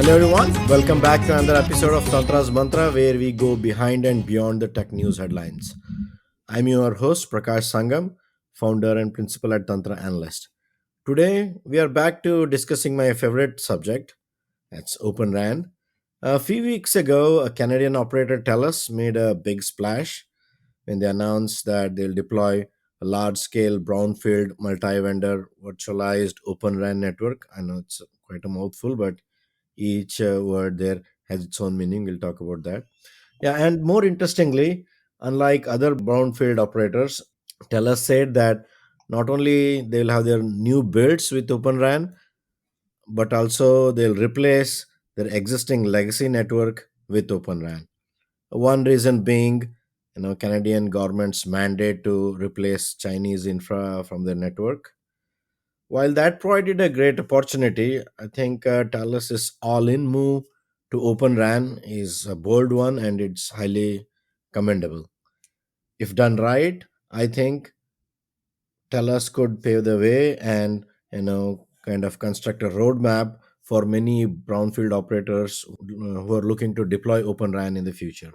Hello everyone, welcome back to another episode of Tantra's Mantra where we go behind and beyond the tech news headlines. I'm your host Prakash Sangam, founder and principal at Tantra Analyst. Today we are back to discussing my favorite subject, that's Open RAN. A few weeks ago, a Canadian operator TELUS made a big splash when they announced that they'll deploy a large-scale brownfield multi-vendor virtualized Open RAN network. I know it's quite a mouthful, but each word there has its own meaning. We'll talk about that. Yeah, and more interestingly, unlike other brownfield operators, TELUS said that not only they'll have their new builds with Open RAN, but also they'll replace their existing legacy network with Open RAN. One reason being, Canadian government's mandate to replace Chinese infra from their network. While that provided a great opportunity, I think Talos' all-in move to Open RAN is a bold one and it's highly commendable. If done right, I think Talos could pave the way and kind of construct a roadmap for many brownfield operators who are looking to deploy Open RAN in the future.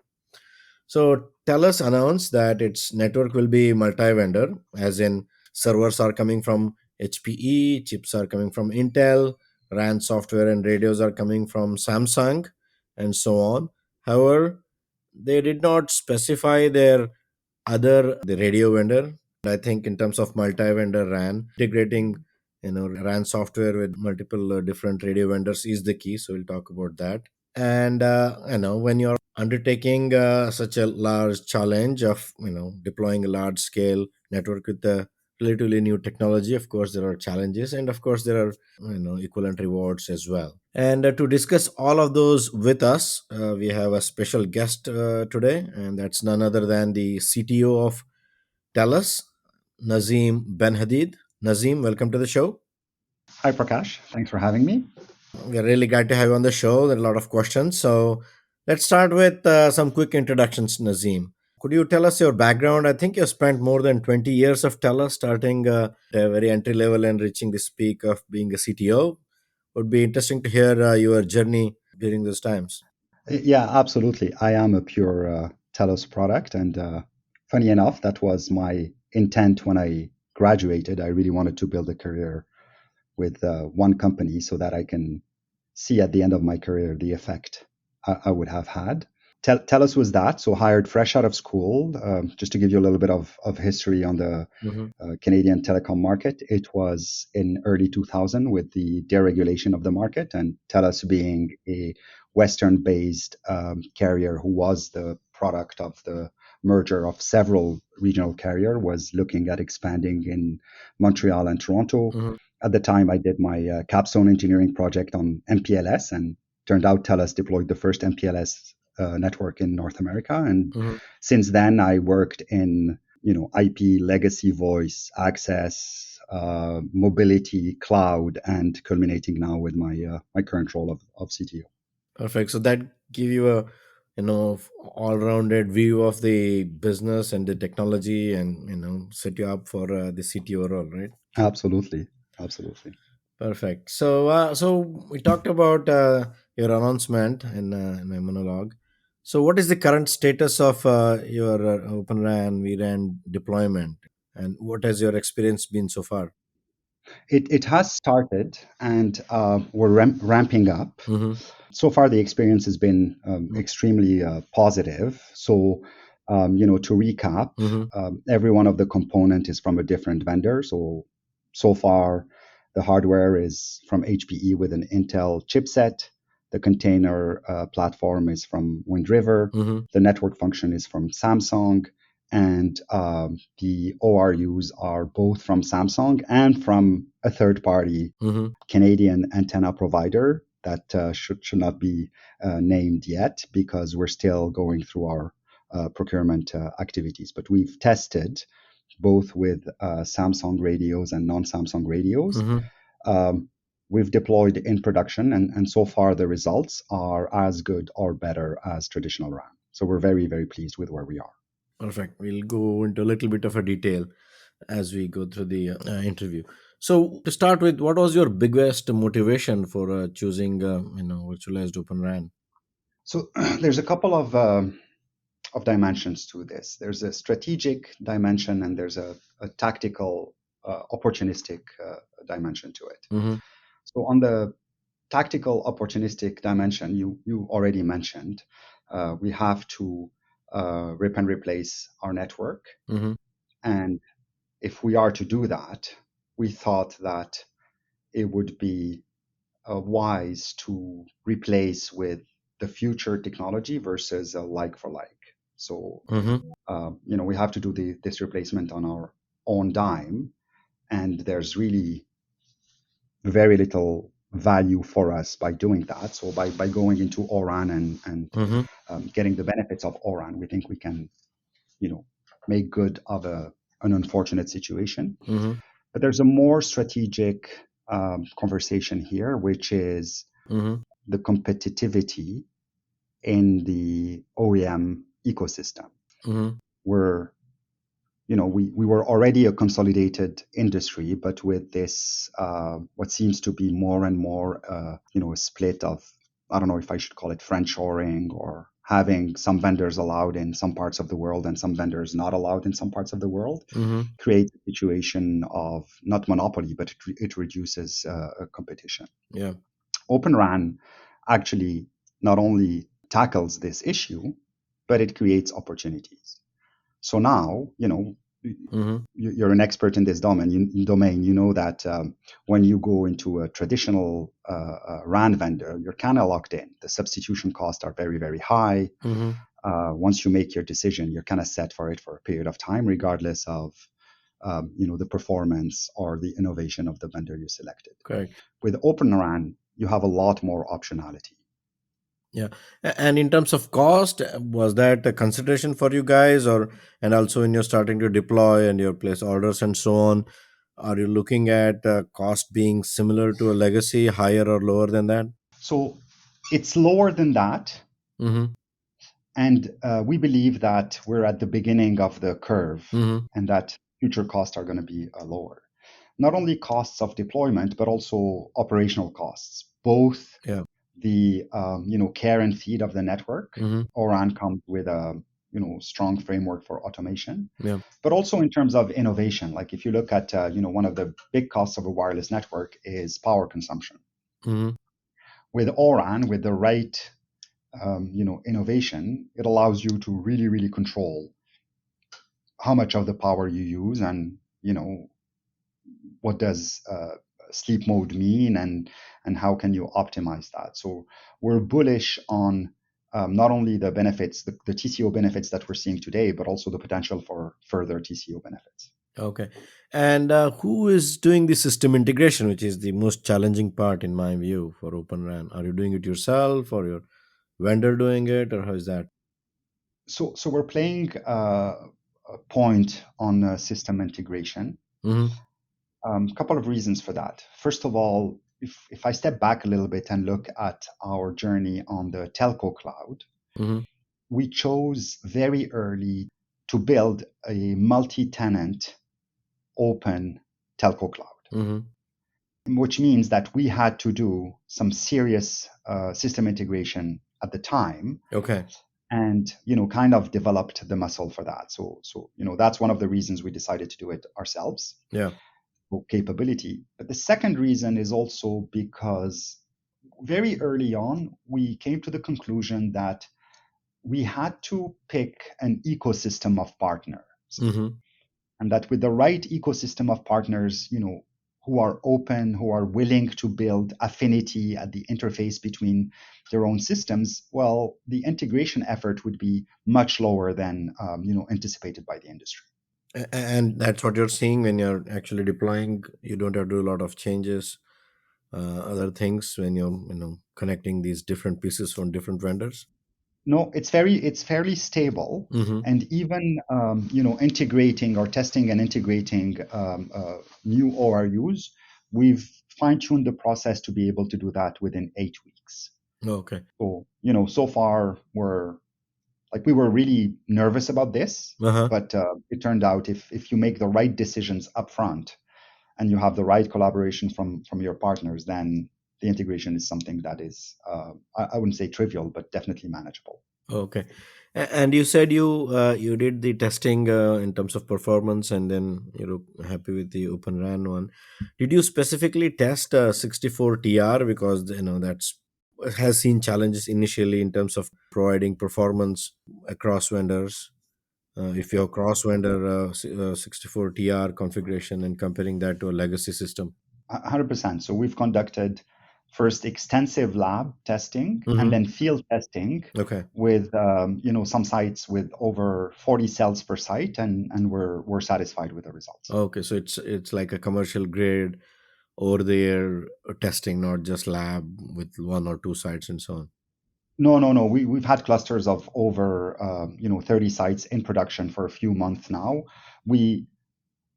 So TELUS announced that its network will be multi-vendor, as in servers are coming from HPE, chips are coming from Intel, RAN software and radios are coming from Samsung, and so on. However, they did not specify their other the radio vendor. I think in terms of multi-vendor RAN, integrating RAN software with multiple different radio vendors is the key. So we'll talk about that. And when you're undertaking such a large challenge of deploying a large scale network with a relatively new technology, of course there are challenges, and of course there are equivalent rewards as well. And to discuss all of those with us, we have a special guest today, and that's none other than the CTO of TELUS, Nazim Benhadid. Nazim, welcome to the show. Hi, Prakash. Thanks for having me. We're really glad to have you on the show. There are a lot of questions. So let's start with some quick introductions, Nazim. Could you tell us your background? I think you spent more than 20 years of TELUS, starting at a very entry level and reaching this peak of being a CTO. Would be interesting to hear your journey during those times. Yeah, absolutely. I am a pure Telos product. And funny enough, that was my intent when I graduated. I really wanted to build a career with one company so that I can see at the end of my career the effect I would have had. Telos was that. So hired fresh out of school. Just to give you a little bit of history on the Hmm. Canadian telecom market, it was in early 2000 with the deregulation of the market, and Telus being a Western-based carrier who was the product of the merger of several regional carrier, was looking at expanding in Montreal and Toronto. Hmm. At the time, I did my capstone engineering project on MPLS, and turned out TELUS deployed the first MPLS network in North America. And Hmm. since then, I worked in IP, legacy voice, access, mobility, cloud, and culminating now with my current role of CTO. Perfect. So that give you a all-rounded view of the business and the technology, and set you up for the CTO role, right? Absolutely, absolutely. Perfect. So we talked about your announcement in my monologue. So, what is the current status of your Open RAN vRAN deployment, and what has your experience been so far? It has started, and we're ramping up. Mm-hmm. So far, the experience has been extremely positive. So, to recap, Mm-hmm. every one of the component is from a different vendor. So far, the hardware is from HPE with an Intel chipset. The container platform is from Wind River. Mm-hmm. The network function is from Samsung. And the ORUs are both from Samsung and from a third party Mm-hmm. Canadian antenna provider that should not be named yet because we're still going through our procurement activities. But we've tested both with Samsung radios and non-Samsung radios. Mm-hmm. Um, we've deployed in production, and so far the results are as good or better as traditional RAM. So we're very, very pleased with where we are. Perfect. We'll go into a little bit of a detail. as we go through the interview. So to start with, what was your biggest motivation for choosing virtualized Open RAN? So there's a couple of dimensions to this. There's a strategic dimension and there's a tactical, opportunistic dimension to it. Mm-hmm. So on the tactical opportunistic dimension, you already mentioned, we have to rip and replace our network. Mm-hmm. And if we are to do that, we thought that it would be wise to replace with the future technology versus a like for like. So, Mm-hmm. we have to do this replacement on our own dime, and there's really very little value for us by doing that. So, by going into ORAN and Mm-hmm. getting the benefits of ORAN, we think we can, you know, make good of an unfortunate situation. Mm-hmm. But there's a more strategic conversation here, which is Mm-hmm. the competitivity in the OEM ecosystem. Mm-hmm. Where we were already a consolidated industry, but with this what seems to be more and more a split of, I don't know if I should call it friendshoring, or having some vendors allowed in some parts of the world and some vendors not allowed in some parts of the world, Mm-hmm. creates a situation of not monopoly, but it reduces competition. Yeah. Open RAN actually not only tackles this issue, but it creates opportunities. So now, Mm-hmm. you're an expert in this domain. You know that when you go into a traditional RAN vendor, you're kind of locked in. The substitution costs are very, very high. Mm-hmm. Once you make your decision, you're kind of set for it for a period of time, regardless of the performance or the innovation of the vendor you selected. Correct. With Open RAN, you have a lot more optionality. Yeah. And in terms of cost, was that a consideration for you guys, or and also when you're starting to deploy and your place orders and so on, are you looking at cost being similar to a legacy, higher or lower than that? So it's lower than that. Mm-hmm. And we believe that we're at the beginning of the curve, Mm-hmm. and that future costs are going to be lower. Not only costs of deployment, but also operational costs. Both Yeah. the care and feed of the network. Mm-hmm. ORAN comes with a strong framework for automation, Yeah. but also in terms of innovation. Like if you look at one of the big costs of a wireless network is power consumption. Mm-hmm. With ORAN, with the right innovation, it allows you to really, really control how much of the power you use, and what does sleep mode mean, and how can you optimize that. So we're bullish on not only the benefits, the TCO benefits that we're seeing today, but also the potential for further TCO benefits. Okay. And who is doing the system integration, which is the most challenging part in my view for Open RAN? Are you doing it yourself, or your vendor doing it, or how is that? So we're playing a point on system integration. Mm-hmm. Couple of reasons for that. First of all, if I step back a little bit and look at our journey on the telco cloud, Mm-hmm. we chose very early to build a multi-tenant open telco cloud, Mm-hmm. which means that we had to do some serious system integration at the time, Okay. and kind of developed the muscle for that. So that's one of the reasons we decided to do it ourselves, Yeah. capability. But the second reason is also because very early on, we came to the conclusion that we had to pick an ecosystem of partners, Mm-hmm. and that with the right ecosystem of partners, who are open, who are willing to build affinity at the interface between their own systems, well, the integration effort would be much lower than anticipated by the industry. And that's what you're seeing when you're actually deploying. You don't have to do a lot of changes, other things when you're connecting these different pieces from different vendors. No, it's fairly stable, Mm-hmm. and even integrating or testing and integrating new ORUs, we've fine-tuned the process to be able to do that within 8 weeks. Okay. So so far like we were really nervous about this, Uh-huh. but it turned out if you make the right decisions upfront and you have the right collaboration from your partners, then the integration is something that is I wouldn't say trivial, but definitely manageable. Okay. And you said you did the testing in terms of performance, and then you're happy with the Open RAN one. Did you specifically test 64TR, because that's has seen challenges initially in terms of providing performance across vendors? If you're cross vendor 64TR configuration and comparing that to a legacy system. 100%. So we've conducted first extensive lab testing and Hmm. then field testing Okay. with some sites with over 40 cells per site, and we're satisfied with the results. Okay, so it's like a commercial grade over there testing, not just lab with one or two sites and so on. No, no, no. We've had clusters of over 30 sites in production for a few months now. We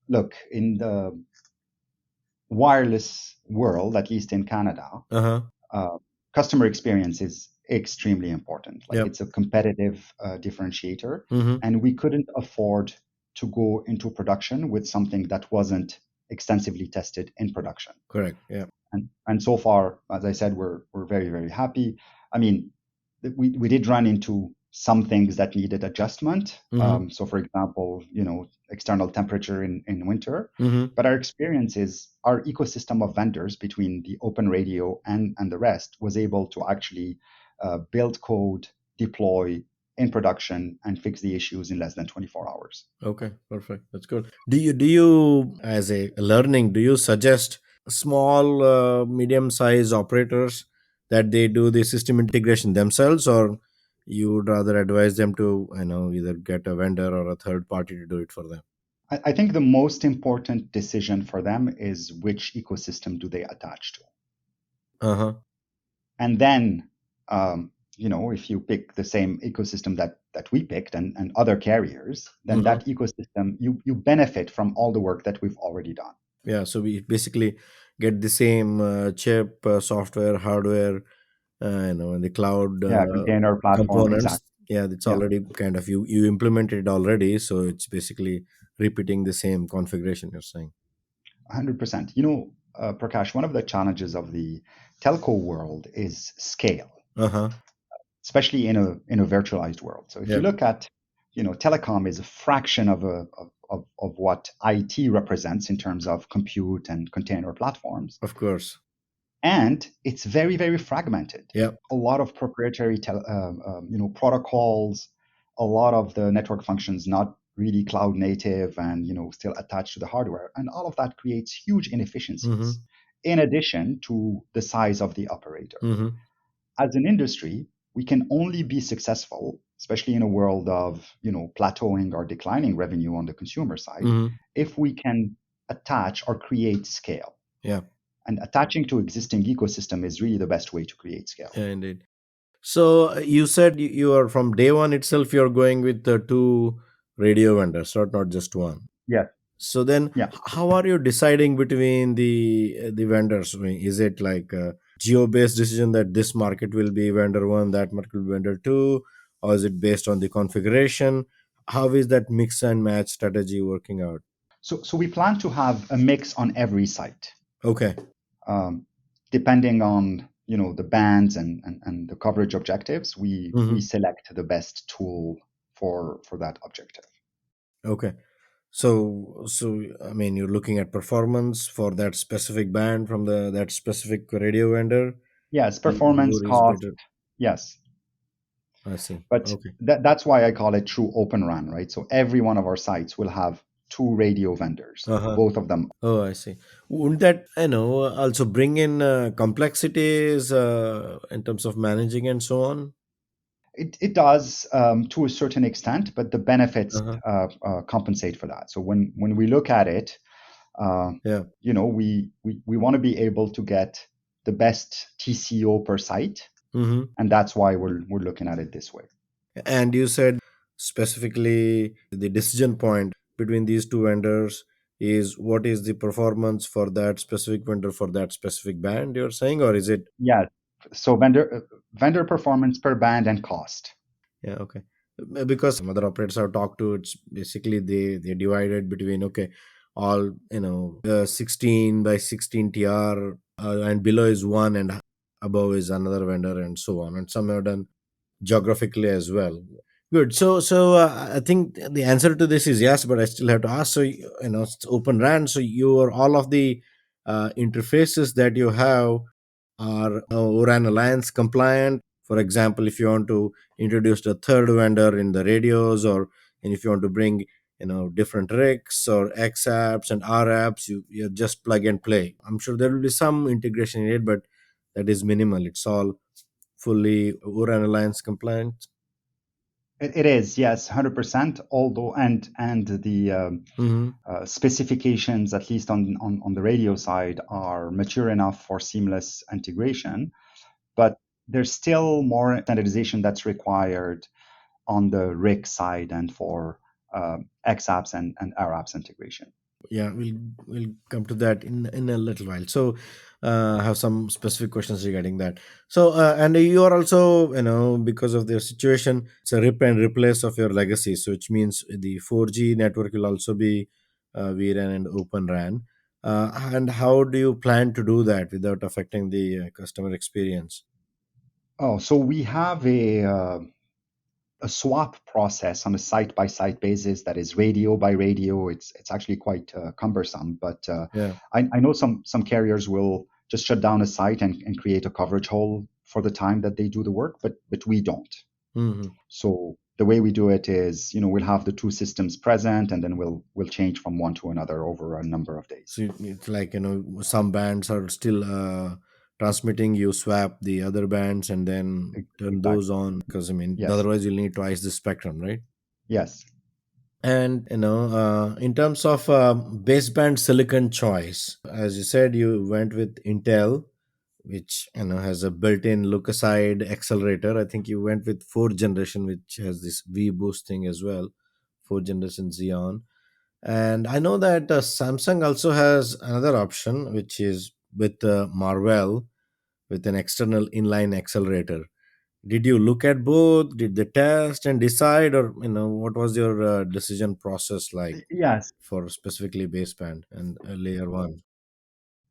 look in the wireless world, at least in Canada, Uh-huh. uh, customer experience is extremely important. Like Yep. it's a competitive differentiator, Mm-hmm. and we couldn't afford to go into production with something that wasn't extensively tested in production. Correct. Yeah. And so far, as I said, we're very very happy. I mean, we did run into some things that needed adjustment. Mm-hmm. So, for example, external temperature in winter. Mm-hmm. But our experience is our ecosystem of vendors between the open radio and the rest was able to actually build code, deploy in production, and fix the issues in less than 24 hours. Okay, perfect. That's good. Do you as a learning, do you suggest small medium size operators that they do the system integration themselves, or you would rather advise them to either get a vendor or a third party to do it for them? I think the most important decision for them is which ecosystem do they attach to. Uh-huh. And then if you pick the same ecosystem that we picked and other carriers, then Mm-hmm. that ecosystem you benefit from all the work that we've already done. Yeah, so we basically get the same chip, software, hardware, and the cloud Yeah, container platform, components. exactly. Yeah, it's Yeah, already kind of you implemented it already, so it's basically repeating the same configuration you're saying. 100%. Prakash, one of the challenges of the telco world is scale, Uh-huh. especially in a virtualized world. So if you Yep. look at, telecom is a fraction of what IT represents in terms of compute and container platforms. Of course. And it's very very fragmented. Yep. A lot of proprietary protocols, a lot of the network functions not really cloud native and still attached to the hardware, and all of that creates huge inefficiencies Mm-hmm. in addition to the size of the operator. Mm-hmm. As an industry, we can only be successful, especially in a world of plateauing or declining revenue on the consumer side, Mm-hmm. if we can attach or create scale. Yeah. And attaching to existing ecosystem is really the best way to create scale. Yeah, indeed. So you said you are from day one itself you're going with the two radio vendors, not just one. Yes. So then, Yeah. how are you deciding between the vendors? I mean, is it like a geo-based decision that this market will be vendor one, that market will be vendor two, or is it based on the configuration? How is that mix and match strategy working out? So we plan to have a mix on every site, Okay. um, depending on the bands and the coverage objectives. We Mm-hmm. select the best tool for that objective. Okay. So I mean, you're looking at performance for that specific band from the that specific radio vendor, Yes, and performance, who is cost. better. Yes, I see. but Okay. that's why I call it true open run, right? So every one of our sites will have two radio vendors, Uh-huh. both of them. Oh, I see. Wouldn't that, also bring in complexities in terms of managing and so on? It does to a certain extent, but the benefits Uh-huh. compensate for that. So when we look at it, uh, Yeah. we want to be able to get the best TCO per site, Mm-hmm. and that's why we're looking at it this way. And you said specifically the decision point between these two vendors is what is the performance for that specific vendor for that specific band, you're saying, or is it? Yeah. So vendor performance per band and cost. Yeah, okay. because some other operators I've talked to, it's basically they divided between, okay, all 16 by 16 TR, and below is one, and above is another vendor, and so on. And some have done geographically as well. Good. So I think the answer to this is yes, but I still have to ask. So it's Open RAN. So your all of the interfaces that you have are ORAN Alliance compliant. For example, if you want to introduce the third vendor in the radios, or and if you want to bring different RICs or X apps and R apps, you just plug and play. I'm sure there will be some integration in it, but that is minimal. It's all fully ORAN Alliance compliant. It is, yes, 100%. Although, and the Mm-hmm. specifications, at least on the radio side, are mature enough for seamless integration, but there's still more standardization that's required on the RIC side and for X apps and R apps integration. Yeah, we'll come to that in a little while. So I have some specific questions regarding that. So and you are also, because of their situation, it's a rip and replace of your legacy, so which means the 4G network will also be vRAN and Open RAN. And how do you plan to do that without affecting the customer experience? Oh, so we have a swap process on a site by site basis that is radio by radio. It's actually quite cumbersome, but Yeah. I know some carriers will just shut down a site and create a coverage hole for the time that they do the work, but we don't. Hmm. So the way we do it is, we'll have the two systems present, and then we'll change from one to another over a number of days. So it's like, some bands are still transmitting. You swap the other bands and then turn those Exactly. on, because I mean, Yes. otherwise you'll need twice the spectrum, right? Yes. And in terms of baseband silicon choice, as you said, you went with Intel, which has a built-in look-aside accelerator. I think you went with fourth generation, which has this V boost thing as well, fourth generation Xeon. And I know that Samsung also has another option, which is with Marvell, with an external inline accelerator. Did you look at both? Did they test and decide, or what was your decision process like Yes. for specifically baseband and layer one?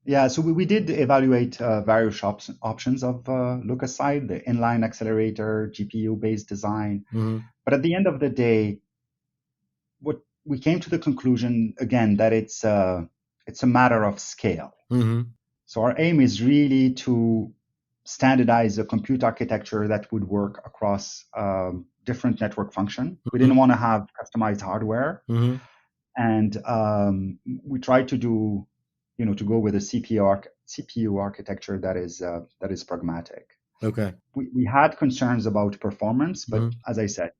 Yeah, so we did evaluate various options of look aside, the inline accelerator, GPU based design. Mm-hmm. But at the end of the day, what we came to the conclusion again that it's a matter of scale. Mm-hmm. So our aim is really to standardize a compute architecture that would work across different network function. We Mm-hmm. didn't want to have customized hardware, Mm-hmm. and we tried to do, to go with a CPU architecture that is pragmatic. Okay. We had concerns about performance, but Mm-hmm. as I said,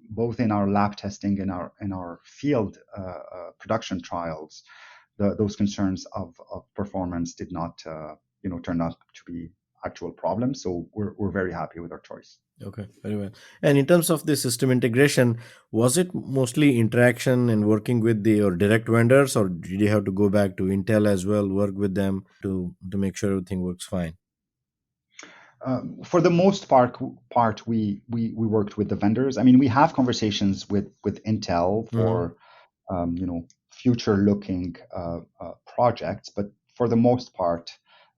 both in our lab testing and our field production trials, those concerns of performance did not turn out to be actual problems. So we're very happy with our choice. Okay, very well. And in terms of the system integration, was it mostly interaction and working with the or direct vendors, or did you have to go back to Intel as well, work with them to make sure everything works fine? For the most part we worked with the vendors. I mean, we have conversations with Intel Mm-hmm. for future looking projects, but for the most part,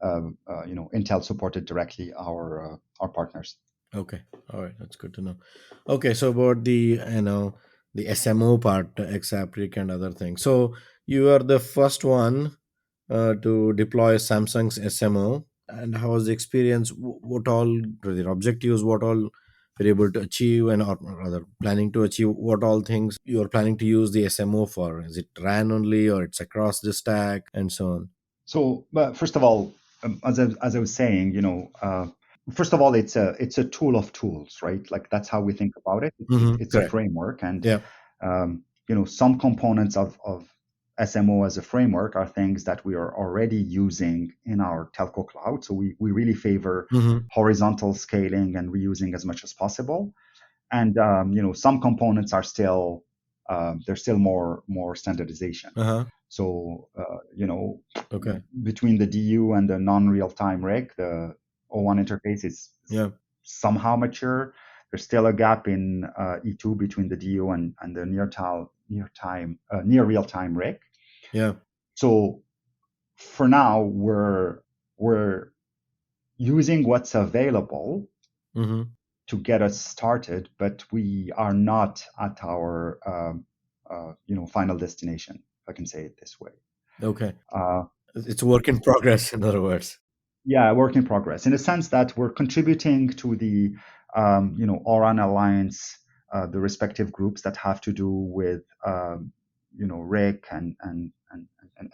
Intel supported directly our partners. Okay, all right, that's good to know. Okay, so about the the SMO part, Exapric and other things. So you are the first one to deploy Samsung's SMO, and how was the experience? What all were their objectives? What all were able to achieve, and or rather planning to achieve? What all things you are planning to use the SMO for? Is it RAN only, or it's across the stack, and so on? So, but first of all, as I was saying, first of all, it's a tool of tools, right? Like that's how we think about it. Mm-hmm. It's a Correct. framework, and Yeah. some components of SMO as a framework are things that we are already using in our telco cloud. So we really favor Mm-hmm. horizontal scaling and reusing as much as possible. And some components are still there's still more standardization. Uh huh. So Okay. between the DU and the non-real-time rig, the O1 interface is Yeah. somehow mature. There's still a gap in E2 between the DO and the near real time RIC. Yeah. So for now, we're using what's available Mm-hmm. to get us started, but we are not at our final destination, if I can say it this way. Okay. Uh, It's a work in progress, in other words. yeah, work in progress in the sense that we're contributing to the Oran Alliance, the respective groups that have to do with RIC and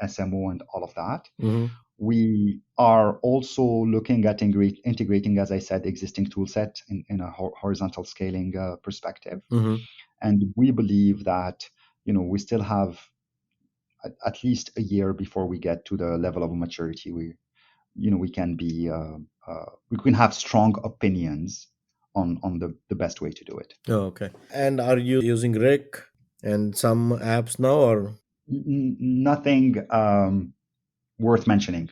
SMO and all of that. Mm-hmm. We are also looking at integrating, as I said, existing tool set in a horizontal scaling perspective. Mm-hmm. And we believe that we still have at least a year before we get to the level of maturity we can be we can have strong opinions on the best way to do it. Oh, okay. And are you using Rick and some apps now, or Nothing worth mentioning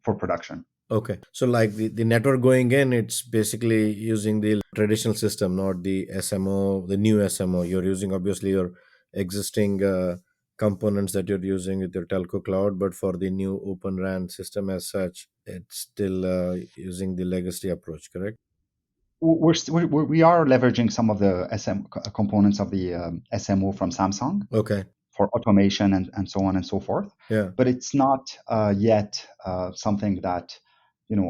for production. okay? So like the network going in, it's basically using the traditional system, not the SMO, the new SMO. You're using obviously your existing components that you're using with your telco cloud, but for the new Open RAN system as such, it's still using the legacy approach, correct? We are leveraging some of the components of the SMO from Samsung Okay. for automation and so on and so forth. Yeah. But it's not yet something that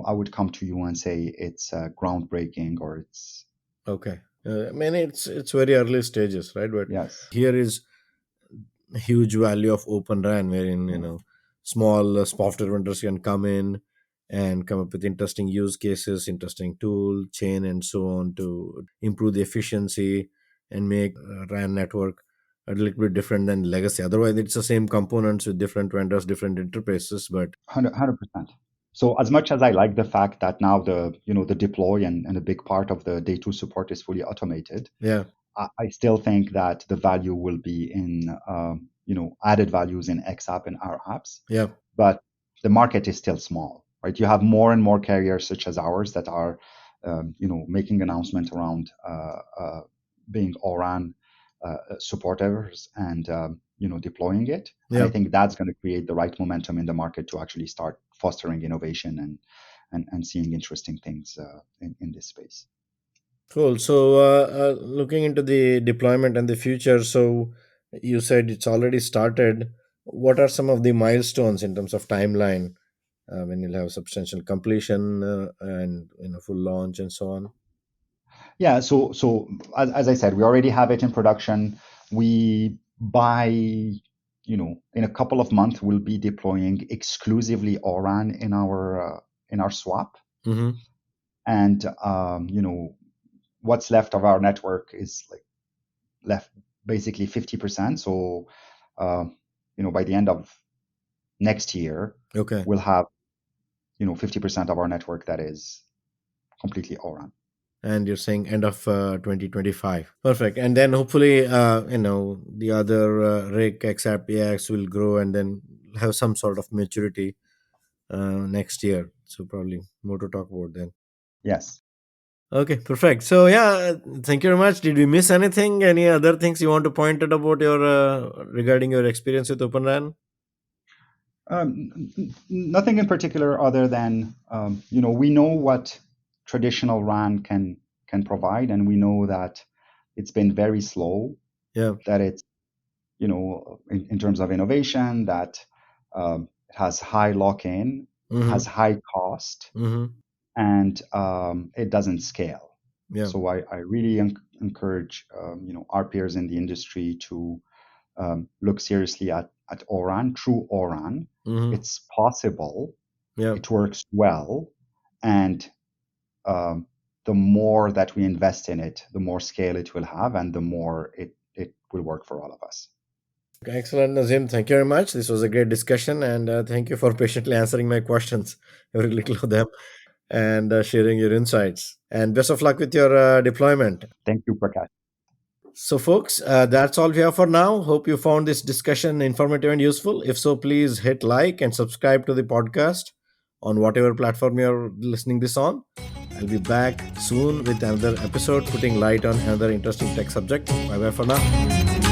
I would come to you and say it's groundbreaking or it's Okay. I mean, it's very early stages, right? But yes. here is a huge value of Open RAN, wherein small software vendors can come in and come up with interesting use cases, interesting tool chain, and so on to improve the efficiency and make RAN network a little bit different than legacy. Otherwise, it's the same components with different vendors, different interfaces. But 100%. So as much as I like the fact that now the deploy and a big part of the day two support is fully automated, yeah, I still think that the value will be in added values in X app and our apps, yeah, but the market is still small, right? You have more and more carriers such as ours that are making announcements around being ORAN supporters and deploying it. And I yeah. think that's going to create the right momentum in the market to actually start fostering innovation and seeing interesting things in this space. Cool. So, looking into the deployment and the future, so you said it's already started. What are some of the milestones in terms of timeline when you'll have substantial completion and full launch and so on? Yeah, so as I said, we already have it in production. We by in a couple of months we'll be deploying exclusively ORAN in our swap, Mm-hmm. and what's left of our network is like left basically 50%. So uh, by the end of next year Okay. we'll have 50% of our network that is completely ORAN. And you're saying end of 2025. Perfect. And then hopefully, the other RIC, XApp, AX will grow and then have some sort of maturity next year. So probably more to talk about then. Yes. Okay, perfect. So yeah, thank you very much. Did we miss anything? Any other things you want to point out about your regarding your experience with OpenRAN? Nothing in particular other than we know what traditional RAN can provide, and we know that it's been very slow. Yeah. That it's in terms of innovation, that it has high lock-in, Mm-hmm. has high cost, Mm-hmm. and it doesn't scale. Yeah. So I really encourage our peers in the industry to look seriously at ORAN, true ORAN. Mm-hmm. It's possible, Yeah. it works well, and um, the more that we invest in it, the more scale it will have, and the more it will work for all of us. Excellent, Nazim. Thank you very much. This was a great discussion, and thank you for patiently answering my questions, every little of them, and sharing your insights. And best of luck with your deployment. Thank you, Prakash. So, folks, that's all we have for now. Hope you found this discussion informative and useful. If so, please hit like and subscribe to the podcast on whatever platform you're listening this on. I'll be back soon with another episode, putting light on another interesting tech subject. Bye bye for now.